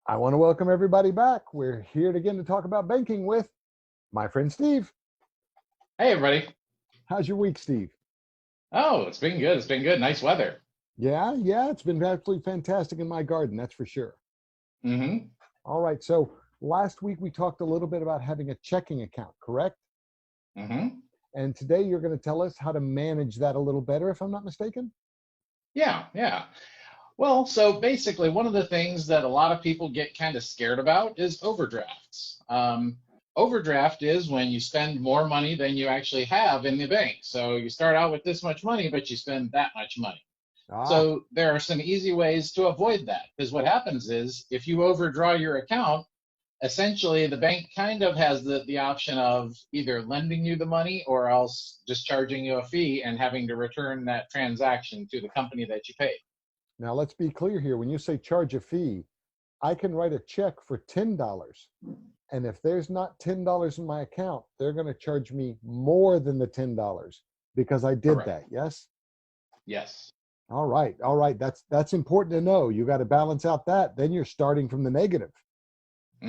I want to welcome everybody back. We're here again to talk about banking with my friend Steve. Hey, everybody. How's your week, Steve? Oh, it's been good. It's been good. Nice weather. Yeah, it's been absolutely fantastic in my garden, that's for sure. Mm-hmm. All right, so last week we talked a little bit about having a checking account, correct? Mm-hmm. And today you're going to tell us how to manage that a little better, if I'm not mistaken? Yeah. Well, so basically, one of the things that a lot of people get kind of scared about is overdrafts. Overdraft is when you spend more money than you actually have in the bank. So you start out with this much money, but you spend that much money. Ah, So there are some easy ways to avoid that, because what happens is if you overdraw your account, essentially the bank kind of has the option of either lending you the money or else just charging you a fee and having to return that transaction to the company that you paid. now let's be clear here. When you say charge a fee, I can write a check for $10. And if there's not $10 in my account, they're going to charge me more than the $10 because I did Correct. that. Yes? Yes. All right. That's important to know. You got to balance out that. Then you're starting from the negative. Yeah,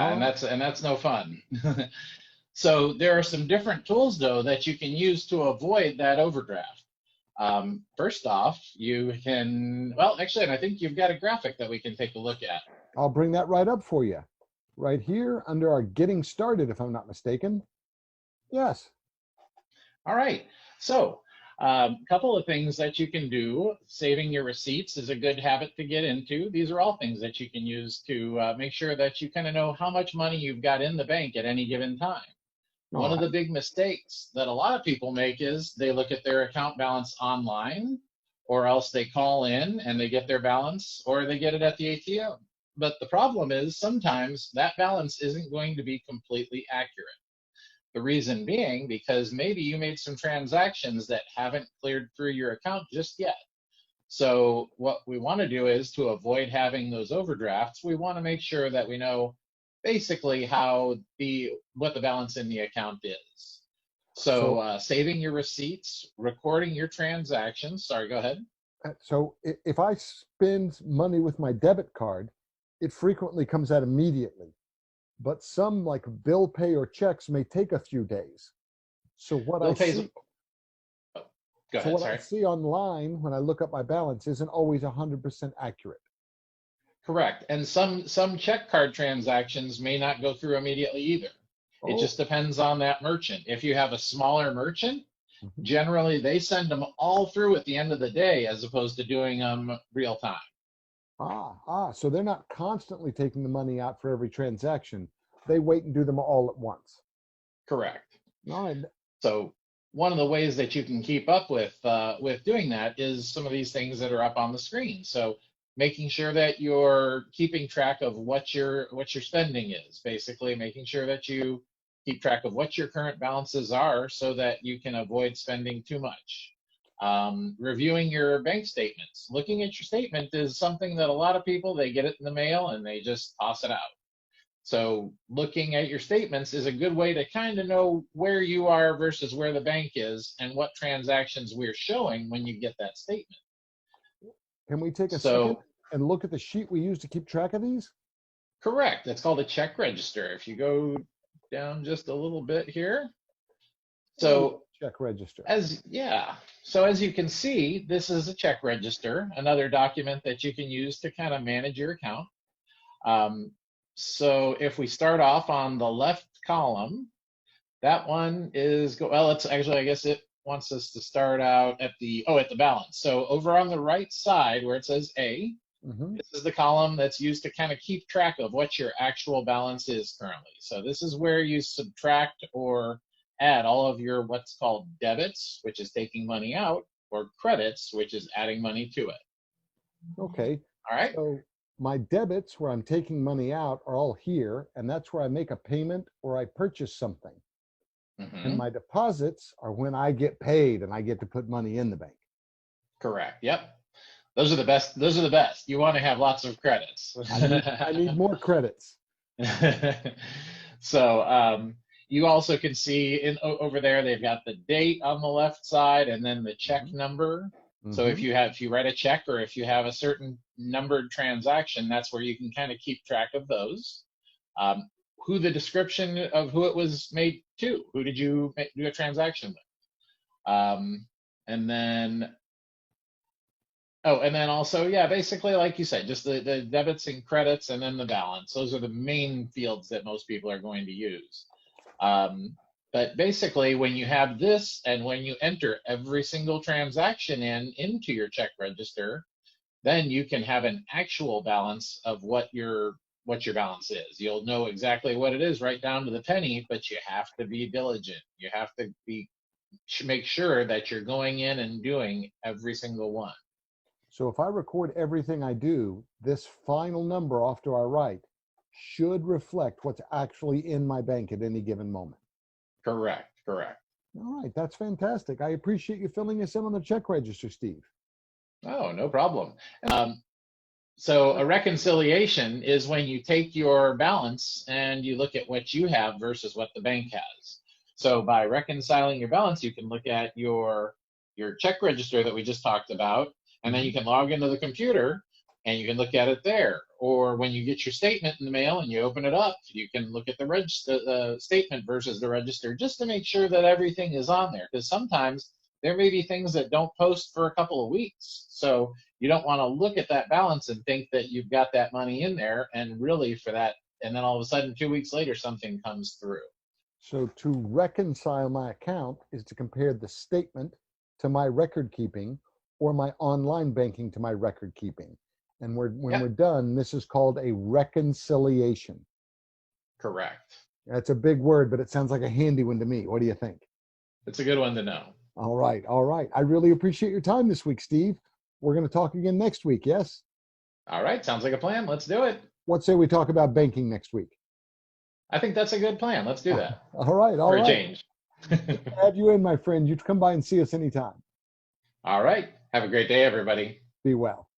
All and right. that's no fun. So there are some different tools though that you can use to avoid that overdraft. First off, you can, well, actually, and I think you've got a graphic that we can take a look at. I'll bring that right up for you. Right here under our getting started, if I'm not mistaken. Yes. All right. So, a couple of things that you can do. Saving your receipts is a good habit to get into. These are all things that you can use to make sure that you kind of know how much money you've got in the bank at any given time. All One of the right. big mistakes that a lot of people make is they look at their account balance online, or else they call in and they get their balance, or they get it at the ATM. But the problem is sometimes that balance isn't going to be completely accurate. The reason being because maybe you made some transactions that haven't cleared through your account just yet. So what we want to do is to avoid having those overdrafts, we want to make sure that we know basically how the what the balance in the account is. So So, saving your receipts, recording your transactions. Sorry, go ahead. if I spend money with my debit card, it frequently comes out immediately. But some like bill pay or checks may take a few days. So what I Bill pays. see Oh, go So ahead. what I Sorry. see online when I look up my balance isn't always 100% accurate. Correct. And some check card transactions may not go through immediately either. It Oh, just depends on that merchant. If you have a smaller merchant, mhm. generally they send them all through at the end of the day as opposed to doing them real time. So they're not constantly taking the money out for every transaction. They wait and do them all at once. Correct. All right. So one of the ways that you can keep up with doing that is some of these things that are up on the screen. So making sure that you're keeping track of what your spending is, basically making sure that you keep track of what your current balances are so that you can avoid spending too much. Reviewing your bank statements. Looking at your statement is something that a lot of people, they get it in the mail and they just toss it out. So looking at your statements is a good way to kind of know where you are versus where the bank is and what transactions we're showing when you get that statement. Can we take a second So and look at the sheet we use to keep track of these? correct, that's called a check register. If you go down just a little bit here. There we go. So Check register. as you can see, this is a check register, another document that you can use to kind of manage your account. Um, so if we start off on the left column, that one is well, it's actually, I guess it wants us to start out at the balance. So over on the right side where it says A, Hmm. this is the column that's used to kind of keep track of what your actual balance is currently. So this is where you subtract or add all of your what's called debits, which is taking money out, or credits, which is adding money to it. Okay. All right. So my debits, where I'm taking money out, are all here, and that's where I make a payment or I purchase something. And Mm-hmm. my deposits are when I get paid and I get to put money in the bank. Correct. Yep. Those are the best. Those are the best. You want to have lots of credits. I need more credits. So you also can see over there they've got the date on the left side and then the check Mhm. number. So if Mm-hmm. you write a check or if you have a certain numbered transaction, that's where you can kind of keep track of those. Who the description of who it was made to, who did you do a transaction with? And then, oh, and then also, yeah, basically, like you said, just the debits and credits and then the balance. Those are the main fields that most people are going to use. But basically, when you have this and when you enter every single transaction into your check register, then you can have an actual balance of what your balance is. You'll know exactly what it is right down to the penny, but you have to be diligent. You have to make sure that you're going in and doing every single one. So if I record everything I do, this final number off to our right should reflect what's actually in my bank at any given moment. Correct. All right, that's fantastic. I appreciate you filling us in on the check register, Steve. Oh, no problem. So a reconciliation is when you take your balance and you look at what you have versus what the bank has. So by reconciling your balance, you can look at your check register that we just talked about, and then you can log into the computer and you can look at it there. Or when you get your statement in the mail and you open it up, you can look at the statement versus the register just to make sure that everything is on there. Because sometimes there may be things that don't post for a couple of weeks. So you don't want to look at that balance and think that you've got that money in there and really for that, and then all of a sudden 2 weeks later something comes through. So to reconcile my account is to compare the statement to my record keeping or my online banking to my record keeping. And when we're done, this is called a reconciliation. Correct. That's a big word, but it sounds like a handy one to me. What do you think? It's a good one to know. All right. I really appreciate your time this week, Steve. We're going to talk again next week, yes? All right, sounds like a plan. Let's do it. What say we talk about banking next week? I think that's a good plan. Let's do that. All right. For a change. Have you in, my friend. You come by and see us anytime. All right. Have a great day, everybody. Be well.